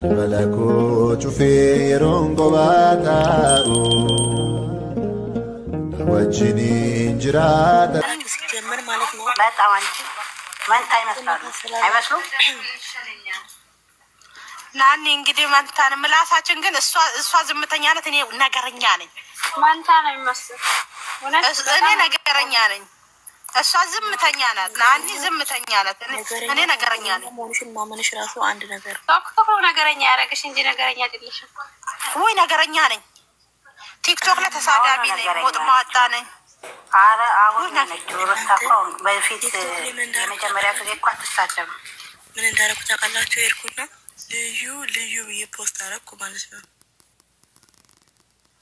ملكوت في رنقباته وجني جراده ሲጀመር ማለት ነው። በጣም አንቺ መንታ አይመስሉ ናኒ እንግዲህ መንታን ምላሳችን ግን እሷ ዝምተኛ ናት። እኔ ነገረኛ ነኝ። መንታ ነው የሚመስለው። እኔ ነገረኛ ነኝ። እሷ ዝምተኛ ናት። ናኒ ዝምተኛ ናት። እኔ ነገረኛ ነኝ። ሞሽን ማመንሽ ራሱ አንድ ነገር ቶክቶክ ነገረኛ ያረጋሽ እንጂ ነገረኛ አይደለሽም ወይ? ነገረኛ ነኝ። ቲክቶክ ላይ ተሳዳቢ ነኝ። ወጥ ማጣ ነኝ። አረ አሁን ነው ወጣው በፊት የመጀመሪያ ጊዜ እኮ አትሳደም። ምን እንዳረኩ ታውቃላችሁ? ኤርኩና ልዩ የፖስት አረኩ ማለት ነው።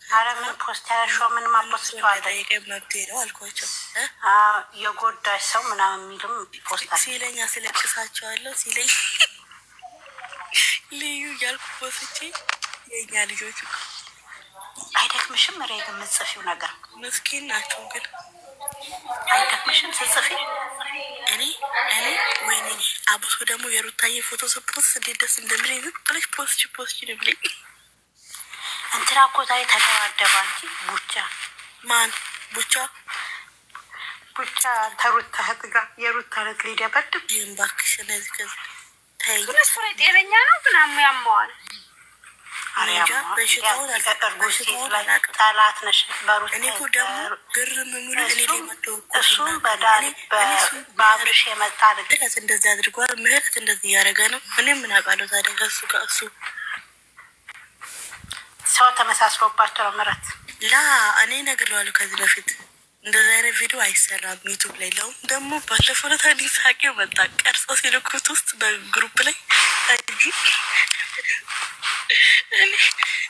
አረ ምን ፖስት ያረሽው? ምን ማፖስት ተዋለ? የቀመብቴ ነው አልኳቸው። የጎዳሽ ሰው ምናምን የሚልም ፖስት ሲለኛ ስለቅሳቸዋለሁ ሲለኝ ልዩ ያልኩ ፖስቼ የኛ ልጆች አይደክምሽም? ረግ የምትጽፊው ነገር ምስኪን ናቸው ግን አይደክምሽም ስትጽፊ? እኔ ወይኔ አብሶ ደግሞ የሩታዬ ፎቶ ፖስት እንዴት ደስ እንደሚለኝ ብለሽ ፖስት ይብለኝ እንትና እኮ ዛሬ ተደባደባ እንጂ ቡቻ ማን ቡቻ ተሩታ ህጥጋ የሩታ ለት ሊደበድብ ይንባክሽ ነዚህ ከዚህ ታይ እሱ ጤነኛ ነው ግን ያማዋል። አሪያ በሽታውን አልተቀርጎሽ ጠላት ነሽ ባሩት እኔ እኮ ደግሞ ግርም ሙሉ እኔ ለማቶ እሱም በዳል በአብርሽ የመጣ አይደል እንደዚህ አድርጓል። ምህረት እንደዚህ ያረጋ ነው። እኔ ምን አውቃለሁ ታዲያ ከሱ ከእሱ ሰው ተመሳስሎባቸው ነው ምረት ላ እኔ ነግሬዋለሁ ከዚህ በፊት እንደዚህ አይነት ቪዲዮ አይሰራም ዩቲዩብ ላይ ለው ደግሞ ባለፈው ዕለት አንዲ ሳቂው መጣ ቀርጾ ሲልኩት ውስጥ በግሩፕ ላይ እንጂ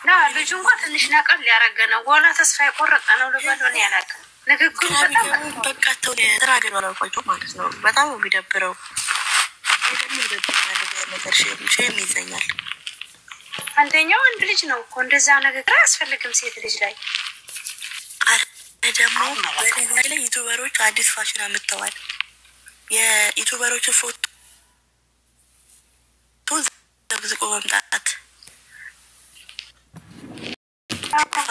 ና ልጁ እንኳን ትንሽ ነቀል ያረገ ነው። ወላ ተስፋ የቆረጠ ነው ልበለው ነው ያላቀ ንግግሩ በቃ ተው ተራገና ነው ቆይቶ ማለት ነው። በጣም የሚደብረው ደግሞ ይደብራል ነገር ሼም ይዘኛል። አንደኛው አንድ ልጅ ነው እኮ እንደዛ ነገር አያስፈልግም ሴት ልጅ ላይ። አረ ደግሞ በነገር ላይ ዩቲዩበሮች አዲስ ፋሽን አምጥተዋል። የዩቲዩበሮች ፎቶ ተብዝቆ መምጣት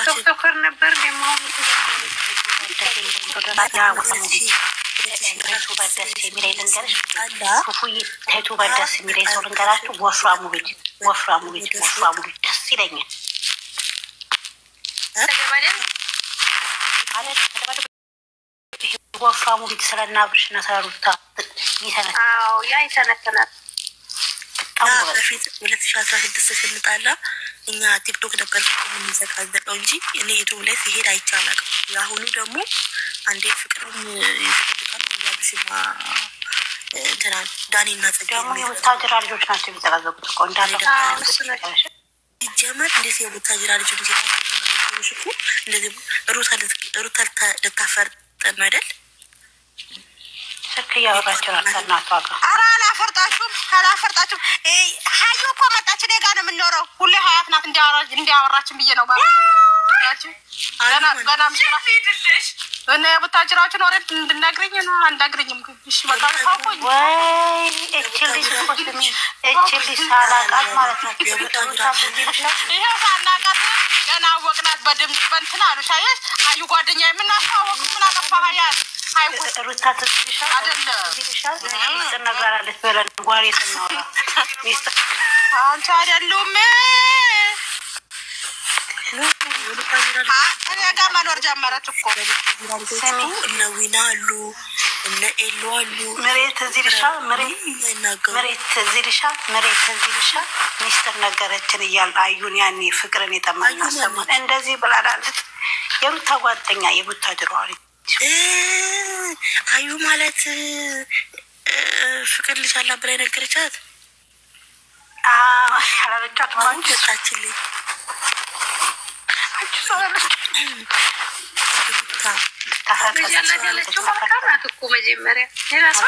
ቶክቶከር ነበር ደግሞ ተቱ በደስ የሚለኝ ልንገርሽ ፉፉይ ተቱ በደስ የሚለኝ ሰው ልንገራችሁ ወፍራሙ ልጅ ደስ ይለኛል። ወፍራሙ ልጅ ስለና ብርሽና ሰሩታ ይተነተናል። አዎ ያ ይተነተናል። በፊት 2016 ስንጣላ እኛ ቲክቶክ ነበር የምንዘጋዘቀው እንጂ እኔ ዩቲዩብ ላይ ሲሄድ አይቻላል። ያሁኑ ደግሞ አንዴ ፍቅሩን ይዘጋጃል ያብሽማ እንትና ዳኒና ደግሞ የወታደራ ልጆች ናቸው የሚዘጋዘቁት እኮ እንዳለ ጀመር እንደዚህ የወታደራ ልጆች ይዘጋጃሉ። እንደዚህ ሩታ ልታፈርጥ ነው አይደል? ሰክያ ወራቸው አናቷ አራ አላፈርጣችሁም ሀዩ እኮ መጣች። እኔ ጋር ነው የምንኖረው። ሁሌ ሀያት ናት እንዲያወራችን ብዬ ነው ማለት ገና ምሽራፍ ይድልሽ እኔ የቡታጅራዎችን ወሬ እንድነግረኝ ነው። አንዳግረኝም ግብሽ መጣው ታቆኝ ወይ እቺ ሳላቃት ማለት ነው። ይሄ ሳናቃት ገና ወቅናት በድምጽ በእንትና አሉሽ አየሽ አዩ ጓደኛ የምናስተዋወቅ ምን አጠፋ ሀያት ሩታ ተስልሻ አይደለም ነገር አለች በለን ጓሪ ተናውራ ሚስት አንቺ አይደሉም እኔ ጋር መኖር ጀመረች እኮ እነ ዊና አሉ እነ ኤሎ አሉ። መሬት ዝልሻ ሚስተር ነገረችን እያል አዩን ያኔ ፍቅርን የተማኘው ሰሞን እንደዚህ ብላላለች። የሩታ ጓደኛ የቡታጅራዋ አዩ ማለት ፍቅር ልጅ አላ ብላ ነገረቻት። አላረጫት ማለት ታችልኝ ያለችው ማካራት እኮ መጀመሪያ የራሷ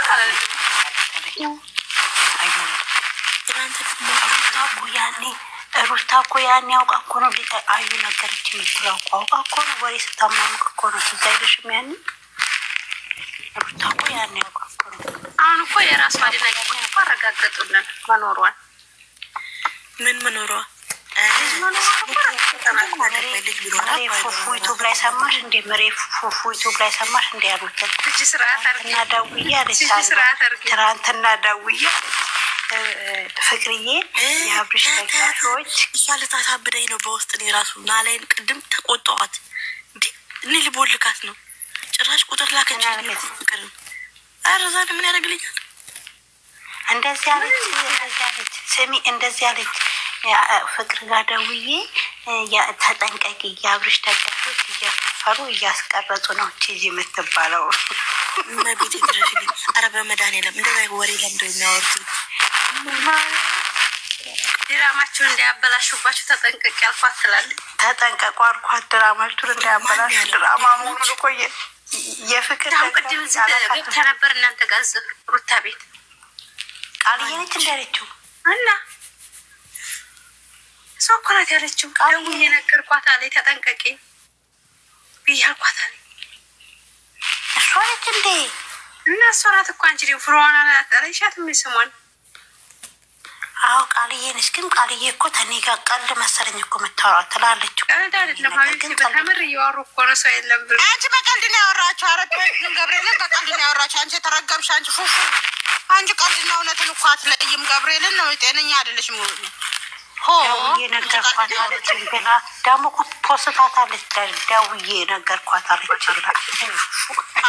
ሩታ እኮ ያኔ አውቃ እኮ ነው አዩ ነገረች የምትለው አውቃ እኮ ነው። ወሬ ስታማምቅ እኮ ነው ትዝ አይልሽም? ያኔ ሩታ እኮ ያኔ አውቃ እኮ ነው። አሁን እኮ የራሷ አደናቂ እኮ አረጋገጡልን መኖሯን ምን መኖሯ ፉፉ ዩቱብ ላይ ሰማሽ እንዴ? መሬ ፉፉ ዩቱብ ላይ ሰማሽ እንዴ? ያሉት እና ደውዬ አለች ትናንትና ደውዬ ፍቅርዬ የአብርሽ ደጋፊዎች እሷ ልታሳብደኝ ነው በውስጥ እኔ ራሱ ናላይን ቅድም ተቆጣኋት። እንዴ እኔ ልቦልካት ነው ጭራሽ ቁጥር ላከች። ፍቅር ኧረ ዛሬ ምን ያደርግልኛል? እንደዚህ አለች ስሚ እንደዚህ አለች ፍቅር ጋር ደውዬ ተጠንቀቂ የአብርሽ ደጋፊዎች እያፈሩ እያስቀረጹ ነው ቺዚ የምትባለው ቤት ድረሽልኝ። ኧረ በመድኃኒዓለም እንደዛ ወሬ ለምንድን ነው የሚያወሩት? ድራማችሁን እንዳያበላሹባችሁ ተጠንቀቂ አልኳት ትላለች። ተጠንቀቁ አልኳት ድራማችሁን እንዳያበላሹ። ድራማ መሆኑን እኮ የፍቅር ቅድም ገብታ ነበር እናንተ ጋር ሩታ ቤት ቃልዬ ነች እንዳለችው እና እሷ እኮ ናት ያለችው። ደውዬ ነገርኳት አለኝ ተጠንቀቂ ብያልኳት አለኝ። እሷ ነች እንዴ? እና እሷ ናት እኮ አንቺ ደግሞ ፍሮዋና አለሻት ስሟን። አዎ ቃልዬ ነች። ግን ቃልዬ እኮ ተኔ ጋር ቀልድ መሰለኝ እኮ የምታወራው ትላለች። ቀልድ አይደለም ሀቢብቲ በተምር እያወሩ እኮ ነው ሰው የለም ብሎ። አንቺ በቀልድ ነው ያወራችሁ። ኧረ ገብርኤልን በቀልድ ነው ያወራችሁ። አንቺ ተረገምሽ። አንቺ ፉፉ አንቺ ቀልድና እውነትን እኮ አትለይም። ገብርኤልን ነው ጤነኛ አይደለሽም። ደውዬ ነገርኳት አለች ብላ ደግሞ እኮ ፖስታታለች። ደውዬ ነገርኳት አለች ብላ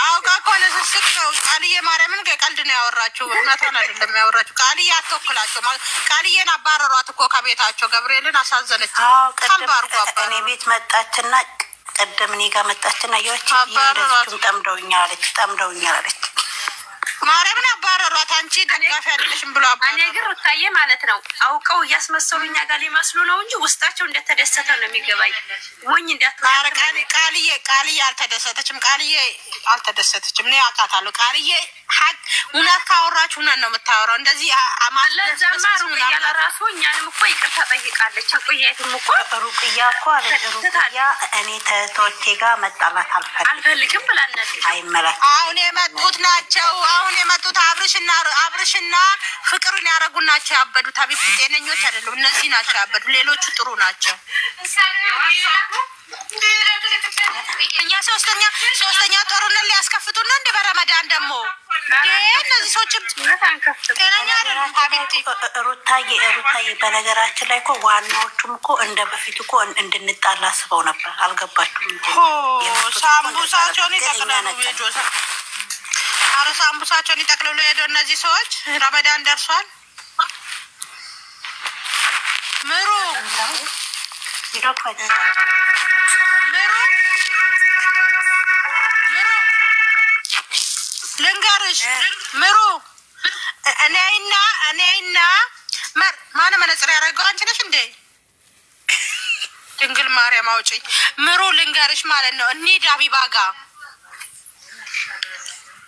አውቃ እኮ ለስስቅ ነው። ቃልዬ ማርያምን ቀልድ ነው ያወራችሁ። እውነቷን አይደለም ያወራችሁ። ቃልዬ አትወክላቸው። ቃልዬን አባረሯት እኮ ከቤታቸው። ገብርኤልን አሳዘነች። እኔ ቤት መጣችና ቀደም እኔ ጋር መጣችና ያቺ እንደዚህም ጠምደውኛል አለች። ማርያምን አባረሯት። አንቺ ደጋፊ አይደለሽም ብሎ አባረሯት። እኔ ግን ሩታዬ ማለት ነው አውቀው እያስመሰሉ እኛ ጋር ሊመስሉ ነው እንጂ ውስጣቸው እንደተደሰተ ነው የሚገባኝ። ሞኝ እንዳትናረቃ ቃልዬ አልተደሰተችም። እኔ አውቃታለሁ። ቃልዬ ሀቅ እውነት ካወራችሁ እውነት ነው የምታወራው። እንደዚህ ለዛማ ሩቅያ ለራሱ እኛንም እኮ ይቅርታ ጠይቃለች። ሩቅያትም እኮ ሩቅያ እኮ አለች። ሩቅያ እኔ ተቶቼ ጋር መጣላት አልፈልግም ብላለች። አይመለክ አሁን የመጡት ናቸው። አሁን የመጡት አብርሽና ፍቅርን ያረጉ ናቸው ያበዱት። አቤት ጤነኞች አይደሉም። እነዚህ ናቸው ያበዱ። ሌሎቹ ጥሩ ናቸው። እኛ ሶስተኛ ጦርነት ሊያስከፍቱና እንደ በረመዳን ደግሞ እነዚህ ሰዎችም ጤነኛ አይደሉም። ሀቢብቲ ሩታዬ በነገራችን ላይ እኮ ዋናዎቹም እኮ እንደ በፊት እኮ እንድንጣላ አስበው ነበር። አልገባችሁም እንጂ ሳምቡሳቸውን ይጠቅላሉ። ኧረ ሳምቡሳቸውን ይጠቅልሉ ሄዶ እነዚህ ሰዎች። ረመዳን ደርሷል። ምሩ ልንገርሽ ምሩ እኔና ማነው መነጽር ያደረገው? አንቺ ነሽ እንዴ? ድንግል ማርያም አውጪኝ። ምሩ ልንገርሽ ማለት ነው እንሂድ ሀቢባ ጋር።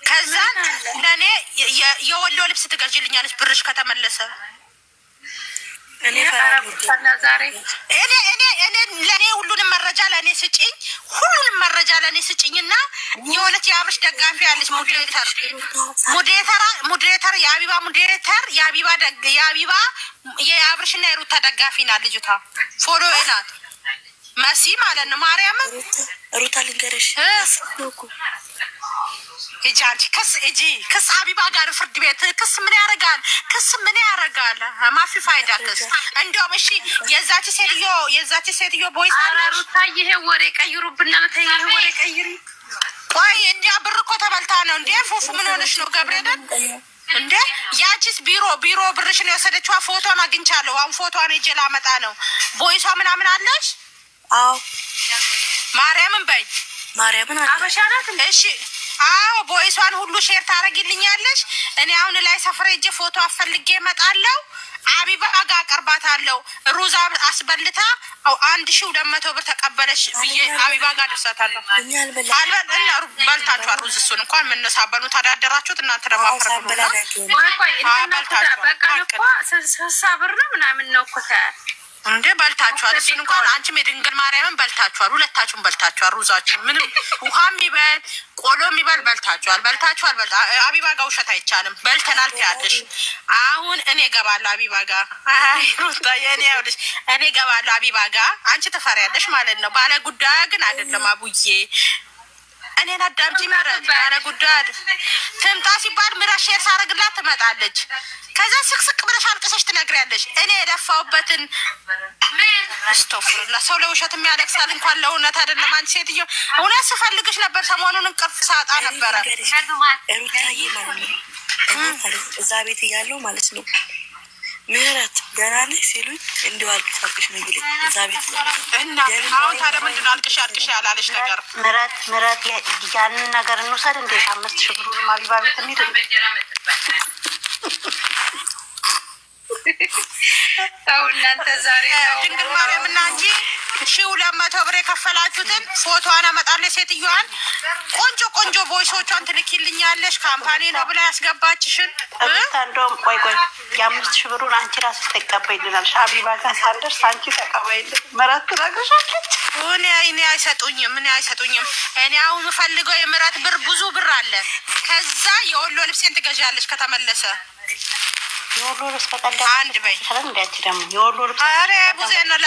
ከዛ ለእኔ የወሎ ልብስ ትገዥልኛለች ብርሽ ከተመለሰ። ለእኔ ሁሉንም መረጃ ለእኔ ስጭኝና የሆነች የአብርሽ ደጋፊ ያለች ሙዴተር የአብርሽና የሩታ ደጋፊ ናት ልጅቷ። ፎሎ ናት መሲ ማለት ነው። ማርያምን ሩታ ልንገርሽ እጂ አንቺ ክስ ሀቢባ ጋር ፍርድ ቤት ክስ ምን ያደርጋል? ማፊ ፋይዳ ክስ እንደውም እሺ የዛች ሴትዮ ቦይስ ሩታ ይሄ ወሬ ቀይሩብና ለተይ ወሬ ቀይሪ። ቆይ እኛ ብር እኮ ተበልታ ነው እንዴ? ፉፉ ምን ሆነሽ ነው ገብርኤልን እንዴ? ያቺስ ቢሮ ብርሽን የወሰደችዋ ፎቶን አግኝቻለሁ። አሁን ፎቶን ሄጄ ላመጣ ነው። ቦይሷ ምናምን አለሽ? አዎ ማርያምን በይ ማርያምን አበሻ ናት። እሺ አዎ ቦይሷን ሁሉ ሼር ታረጊልኛለሽ። እኔ አሁን ላይ ሰፈር ሄጄ ፎቶ አፈልጌ እመጣለሁ። ሀቢባ ጋር አቀርባታለሁ። ሩዛ አስበልታ 1200 ብር ተቀበለሽ ብዬ ሀቢባ ጋር ደርሳታለሁ። በልታችኋል ሩዝ። እሱን እንኳን ምንሳበኑ ተዳደራችሁት እናንተ ደግሞ አፈረዱ ነው። በቃ እኮ 60 ብር ነው ምናምን ነው እኮ እንዴ በልታችኋል። እሱን እንኳን አንቺም የድንግል ማርያምን በልታችኋል። ሁለታችሁም በልታችኋል። ሩዛችን ምንም ውሃም ይበል ቆሎም ይበል በልታችኋል። አቢባ ጋር ውሸት አይቻልም። በልተናል ትያለሽ። አሁን እኔ እገባለሁ አቢባ ጋር። አይ ሩታ የኔ ያውልሽ እኔ እገባለሁ አቢባ ጋር። አንቺ ትፈሪያለሽ ማለት ነው። ባለ ጉዳይ ግን አይደለም አቡዬ። እኔን አዳምጪ። ምረት ባለ ጉዳይ ትምጣ ሲባል ምረት ሼር ሳረግላት ትመጣለች። ከዛ ስቅስቅ ብለሽ አልቅሰሽ ትነግሪያለሽ። እኔ የለፋውበትን ስቶፍላ ሰው ለውሸት የሚያለቅሳል እንኳን ለእውነት አይደለም። አንቺ ሴትዮ እውነት ስፈልግሽ ነበር። ሰሞኑን እንቅልፍ ሳጣ ነበረ። ሩታዬ ማለት እዛ ቤት እያለሁ ማለት ነው ምህረት ገና ነሽ ሲሉኝ እንዲሁ አልቅሽ ነው ይልኝ እዛ ቤት እና አሁን ታዲያ ምንድን ነው አልቅሽ ያላለሽ ነገር? ምረት ያንን ነገር እንውሰድ እንዴ? 5,000 ብሩን አቢባ ቤት እንሂድ እንዴ? ተው እናንተ ዛሬ ድንግል ማርያምና እንጂ 200 ብር የከፈላችሁትን ፎቶዋን አመጣለች። ሴትዮዋን ቆንጆ ቦይሶቿን ትልኪልኛለሽ። ካምፓኒ ነው ብላ ያስገባችሽን እንደውም ቆይ 5,000 ብሩን አንቺ ራስሽ ተቀበይልናለሽ። አቢባ ጋር ሳንደርስ አንቺ ተቀበይልን። ምረት ትነግርሻለች። እኔ አይሰጡኝም። እኔ አሁን የምፈልገው የምረት ብር ብዙ ብር አለ። ከዛ የወሎ ልብሴን ትገዣለሽ ከተመለሰ የወሎ ልብስ በቀደም አንድ በይ እንዴት ደግሞ የወሎ ልብስ አረ ቡዜ ነው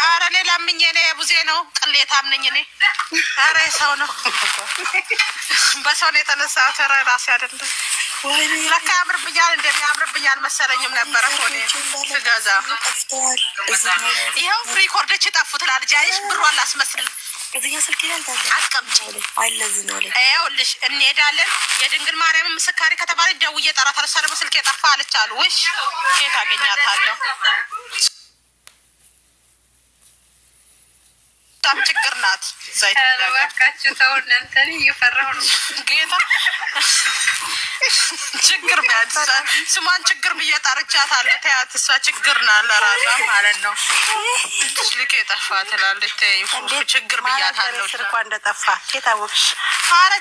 አረ እኔ ላምኜ ነው ቡዜ ነው ቅሌታም ነኝ እኔ። አረ ሰው ነው በሰው ነው የተነሳው። ተራ ራሴ አይደለም ለካ ያምርብኛል። እንደሚያምርብኛል መሰለኝም ነበረ ሆኔ ስገዛ። ይኸው ሪኮርዶች ጠፉ ትላለች። አይሽ ብሯን ላስመስል እዚያ ስልክ ያልታለ አስቀምጪ አይለዝም አለ። ይኸውልሽ እንሄዳለን። የድንግል ማርያም ምስካሪ ከተባለ ደውዬ እጠራታለሁ። ሰለበ ስልክ የጠፋ አለች አሉ። እሺ የት አገኛታለሁ? በጣም ችግር ናት። ዘይት እባካችሁ ተው እናንተ። እየፈራሁ ነው ጌታ ችግር ቢያንስ ስሟን ችግር ብዬ ጠርቻታለሁ። ተያት እሷ ችግር ናት ለራሷ ማለት ነው። ስልክ የጠፋ ትላለች። ችግር ብያታለሁ። ስልኳ እንደጠፋ የታወቅሽ ኧረ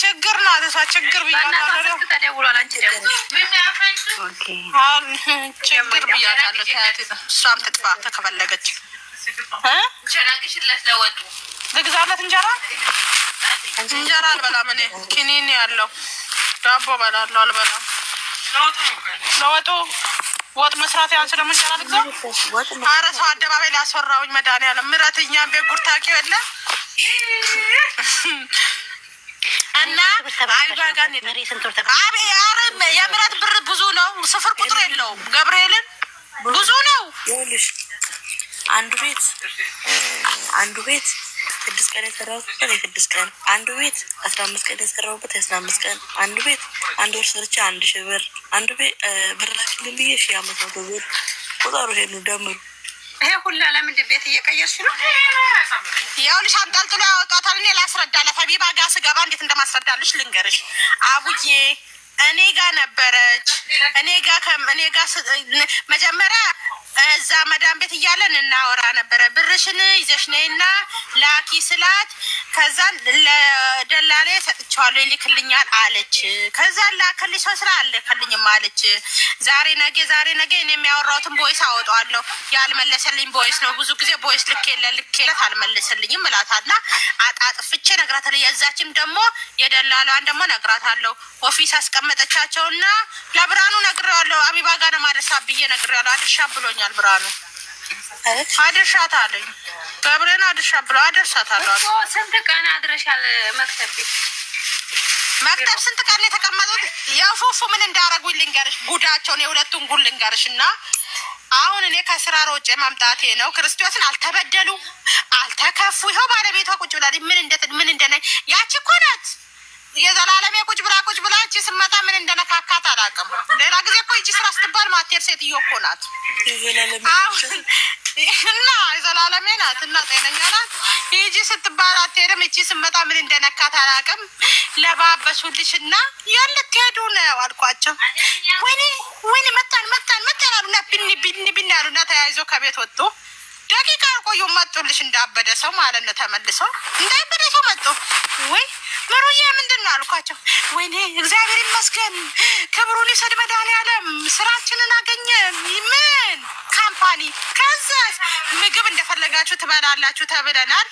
ችግር ናት እሷ ችግር ብያታለሁ። ተደውሏል። አንቺ ደግሞ ችግር ብያታለሁ። ተያት እሷም ትጥፋ ተከፈለገች ሸራግሽለት ለወጡ ልግዛለት እንጀራ አልበላም እኔ ኪኒን ያለው ዳቦ በላለሁ አልበላም። ለወጡ ወጥ መስራት ያንስ ደግሞ እንጀራ ልግዛ። ኧረ ሰው አደባባይ ላስወራውኝ መድኃኒዓለም። ምረት እኛም ቤት ጉድ ታውቂው የለ እና አቢባ ጋር የምረት ብር ብዙ ነው። ስፍር ቁጥር የለውም። ገብርኤልን ብዙ ነው። ይኸውልሽ አንዱ ቤት 6 ቀን የሰራሁበት 6 ቀን፣ አንዱ ቤት 15 ቀን የሰራሁበት 15 ቀን፣ አንዱ ቤት 1 ወር ሰርቼ 1,000 ብር፣ አንዱ ቤት ብር ላክልኝ ብዬ 1,500 ብር። ቁጥሩ ሄዱ ደምሩ። ይሄ ሁላ ለምንድን ቤት እየቀየርሽ ነው? ይኸውልሽ አንጠልጥሎ ያወጣታል። እኔ ላስረዳላት አቢባ ጋር ስገባ እንዴት እንደማስረዳልሽ ልንገርሽ። አቡዬ እኔ ጋር ነበረች። እኔ ጋር መጀመሪያ እዛ መዳም ቤት እያለን እናወራ ነበረ። ብርሽን ይዘሽ ነይና ላኪ ስላት ከዛ ለደላላ ሰጥቼዋለሁ ይልክልኛል አለች። ከዛ ላከልኝ ሰው ስራ አልከልኝም አለች። ዛሬ ነገ እኔ የሚያወራውትን ቦይስ አወጣዋለሁ። ያልመለሰልኝ ቦይስ ነው። ብዙ ጊዜ ቦይስ ልኬለት አልመለሰልኝም እላታለሁ። አጣጥፍቼ ነግራታለሁ። የዛችም ደግሞ የደላላዋን ደግሞ ነግራታለሁ። ኦፊስ አስቀመጠቻቸውና ለብርሃኑ ነግሬዋለሁ። አቢባ ጋር ነው ማድረሳ ብዬ ነግሬዋለሁ። አድርሻ ብሎኛል ብርሃኑ። አድርሻት አለኝ። ገብሬን አድርሻ ብሎ አደርሳታለሁ። ስንት ቀን አድረሻል መክተብ ስንት ቀን የተቀመጡት? ያው ፉፉ ምን እንዳረጉኝ ልንገርሽ፣ ጉዳቸውን የሁለቱን ጉድ ልንገርሽ። እና አሁን እኔ ከስራ ሮጬ ማምጣቴ ነው። ክርስቶስን አልተበደሉ አልተከፉ። ይኸው ባለቤቷ ቁጭ ብላ ምን እንደነ ያቺ እኮ ናት የዘላለሜ ቁጭ ብላ እቺ ስመጣ ምን እንደነካካት አላውቅም። ሌላ ጊዜ እኮ እቺ ስራ ስትባል ማቴር ሴትዮ እኮ ናት እና የዘላለሜ ናት እና ጤነኛ ናት። ይጂ ስትባል አትሄድም። እቺ ስመጣ ምን እንደነካት አላውቅም። ለባበሱልሽና ያልትሄዱ ነው አልኳቸው። ወይኔ መጣን አሉና ቢን አሉና ተያይዞ ከቤት ወጡ። ደቂቃ ቆዩ። መጡልሽ እንዳበደ ሰው ማለት ነው። ተመልሰው እንዳበደ ሰው መጡ። ወይ መሩዬ ምንድን ነው አልኳቸው። ወይኔ እግዚአብሔር ይመስገን ክብሩን ይሰድ መድኃኒዓለም ስራችንን አገኘ። ምን ካምፓኒ ከዛ ምግብ እንደፈለጋችሁ ትበላላችሁ ተብለናል።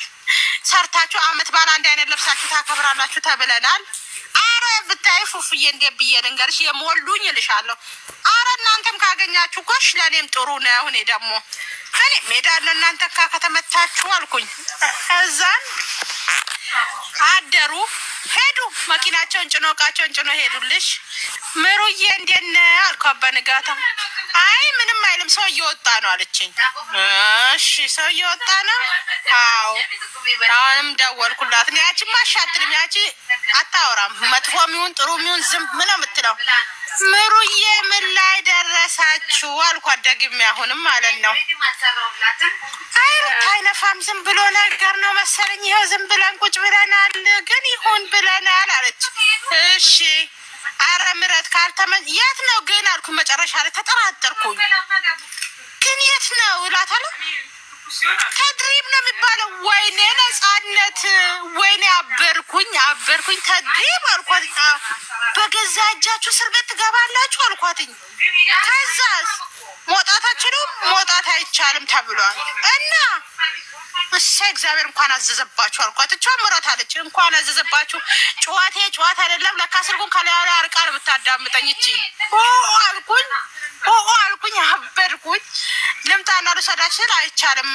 ሰርታችሁ አመት ባለ አንድ አይነት ለብሳችሁ ታከብራላችሁ ተብለናል። አረ ብታይ ፉፉዬ እንዴት ብዬ ልንገርሽ የሞሉኝ እልሻለሁ። አረ እናንተም ካገኛችሁ ኮሽ ለኔም ጥሩ ነው። እኔ ደግሞ እኔ ሜዳ ለእናንተ ከተመታችሁ አልኩኝ። እዛን አደሩ ሄዱ መኪናቸውን ጭኖ እቃቸውን ጭኖ ሄዱልሽ። ምሩዬ እንዴት ነህ አልኳት በንጋታ። አይ ምንም አይልም ሰው እየወጣ ነው አለችኝ። እሺ ሰው እየወጣ ነው? አዎ። አሁንም ደወልኩላት። ያቺማ አሻትልም ያቺ አታወራም። መጥፎም ይሁን ጥሩም ይሁን ዝም ነው የምትለው። ምሩዬ ምን ላይ ደረሳችሁ አልኳት ደግሜ አሁንም ማለት ነው። አይ ታይነፋም ዝም ብሎ ነገር ነው መሰለኝ። ይኸው ዝም ብለን ቁጭ ብለናል ግን ይሁን ብለናል አለች። እሺ አረ ምረት ካልተመን የት ነው ግን አልኩ። መጨረሻ ላይ ተጠራጠርኩኝ። ግን የት ነው እላታለሁ። ተድሪብ ነው የሚባለው። ወይኔ ነፃነት ወይኔ አበርኩኝ ተድሪብ አልኳት። በገዛ እጃችሁ እስር ቤት ትገባላችሁ አልኳትኝ። ከዛስ መውጣት አይቻልም ተብሏል እና እሰይ እግዚአብሔር እንኳን አዘዘባችሁ አልኳት። እቿ ምራት አለች እንኳን አዘዘባችሁ። ጨዋታ አይደለም ለካ ስልኩን ከላይ አርቃል ብታዳምጠኝ እቺ አልኩኝ አበርኩኝ። ልምጣና ልሰዳችሁ አይቻልም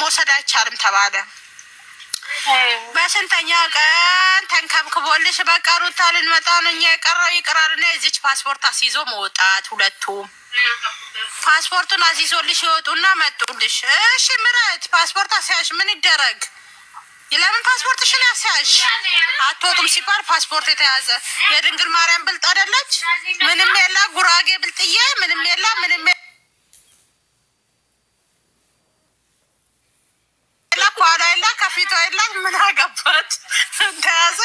መውሰድ አይቻልም ተባለ። በስንተኛ ቀን ተንከብክቦልሽ በቃ ሩታ ልንመጣ ነው እኛ የቀረው ይቅራልና የዚች ፓስፖርት አስይዞ መውጣት። ሁለቱም ፓስፖርቱን አስይዞልሽ ይወጡና መጡልሽ። እሺ ምረት ፓስፖርት አስያሽ ምን ይደረግ? ለምን ፓስፖርትሽን ያስያሽ? አትወጡም ሲባል ፓስፖርት የተያዘ የድንግል ማርያም ብልጥ አይደለች? ምንም የላ ጉራጌ ብልጥዬ ምንም የላ ኳላ የላ ከፊቷ የላ ምን አገባት? ተያዘ።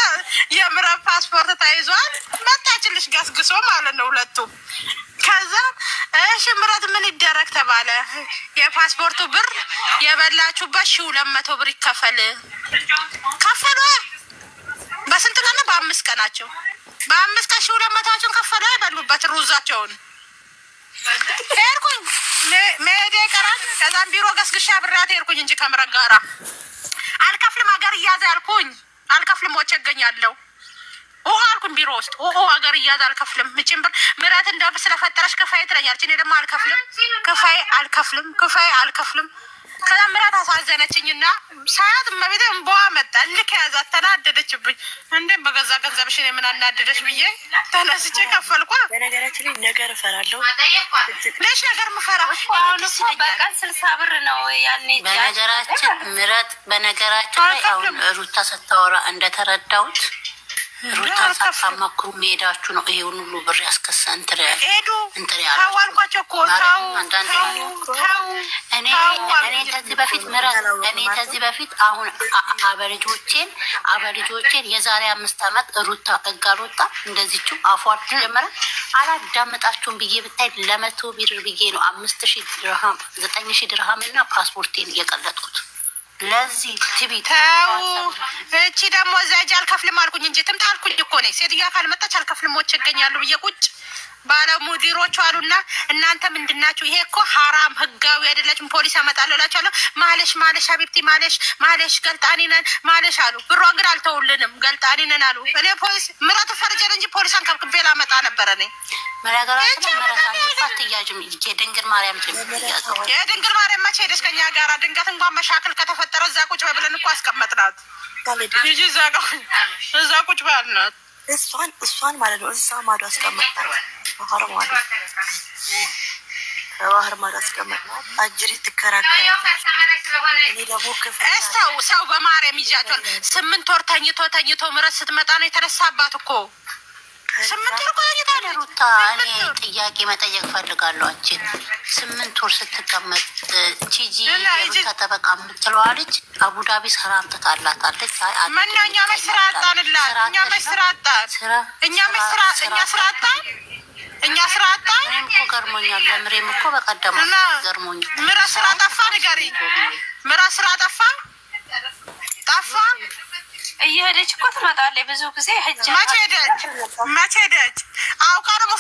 የምረት ፓስፖርት ተይዟል። መጣችልሽ ገስግሶ ማለት ነው ሁለቱም። ከዛ እሺ ምረት ምን ይደረግ ተባለ። የፓስፖርቱ ብር የበላችሁበት 1200 ብር ይከፈል። ከፈሉ። በስንት ቀን? በ5 ቀናቸው። በ5 ቀን 1200ን ከፈሉ። አይበሉበት ሩዛቸውን ሄድኩኝ። መሄዴ ቀራል። ከዛም ቢሮ ገስግሻ ብራት ሄድኩኝ እንጂ ከምረት ጋራ አልከፍልም ሀገር እያዘ ያልኩኝ አልከፍልም ወጭ እገኛለሁ አልኩኝ ቢሮ ውስጥ ሀገር እያዘ አልከፍልም። ምጭም ብር ምረት እንደው ስለፈጠረሽ ክፋይ ትለኛለች። እኔ ደግሞ ክፋይ አልከፍልም። ከዛ ምረት አሳዘነችኝና ሳያት መቤት እንቧ መጣ። ልክ ያዛት ተናደደችብኝ። እንዴም በገዛ ገንዘብሽ እኔ ምን አናደደሽ ብዬ ተነስቼ ከፈልኳ። በነገራችን ላይ ነገር እፈራለሁ። ለሽ ነገር ምፈራ አሁን እኮ በቀን 60 ብር ነው ያኔ። በነገራችን ምረት በነገራችን ላይ አሁን ሩታ ስታወራ እንደተረዳሁት ሩታ ሳታማክሩ መሄዳችሁ ነው ይሄን ሁሉ ብር ያስከሳ እንትን ያለው አልኳቸው እኮ እኔ ከዚህ በፊት አሁን አበልጆቼን የዛሬ 5 አመት ሩታ እጋሮታ እንደዚህቹ አፏት ጀመረ አላዳመጣችሁም ብዬ ብታይ ለ100 ብር ብዬ ነው 5000 ድርሃም 9000 ድርሃም እና ፓስፖርቴን እየቀለጥኩት። ለዚህ ትቢታው እቺ ደግሞ ዘጃ አልከፍልም አልኩኝ እንጂ ትምጣ አልኩኝ እኮ ነኝ። ሴትያ ካልመጣች አልከፍልም ወጭ ይገኛሉ ብዬ ቁጭ ባለ ሙዲሮቹ አሉና እናንተ ምንድናችሁ? ይሄ እኮ ሐራም ህጋዊ አይደለችም። ፖሊስ አመጣለሁ እላቸዋለሁ። ማለሽ ሀቢብቲ ማለሽ ገልጣኒ ነን ማለሽ አሉ። ብሯን ግን አልተውልንም ገልጣኒ ነን አሉ። እኔ ፖሊስ ምራቱ ፈርጀን እንጂ ፖሊሳን ከብክቤ ላመጣ ነበረ ነኝ። መረጋጋት መረሳት ትያጅም የድንግል ማርያም ትያዘው የድንግል ማርያም መቼ ሄደሽ ከኛ ጋራ ድንገት እንኳን መሻክል ከተፈጠረ እዛ ቁጭ ብለን እኮ አስቀመጥናት። ይጂ እዛ ቁጭ ባልናት እሷን ማለት ነው። እዛ ማዶ አስቀመጥናት። ባህር ማዶ አስቀመጥናት። አጅሪ ትከራከራለች። እኔ ደግሞ ሰው በማርያም ይዣቸዋል። 8 ወር ተኝቶ ምረት ስትመጣ ነው የተነሳባት እኮ 8 ወር ቆይታ ሩታ። እኔ ጥያቄ መጠየቅ ፈልጋለሁ። አንቺን 8 ወር ስትቀመጥ ቺጂ የሩታ ተበቃ የምትለዋ ልጅ አቡዳቢ ስራ አምጥታላታለች። እኛ መስራ አጣንላት። እኛ ስራ አጣን። እኔም እኮ ገርሞኛል። ለምሬም እኮ በቀደም ገርሞኛል። ምራት ስራ ጠፋ ንገሪ። ምራት ስራ ጠፋ እየሄደች እኮ ትመጣለች ብዙ ጊዜ። መቼ ሄደች? አውቃ ደግሞ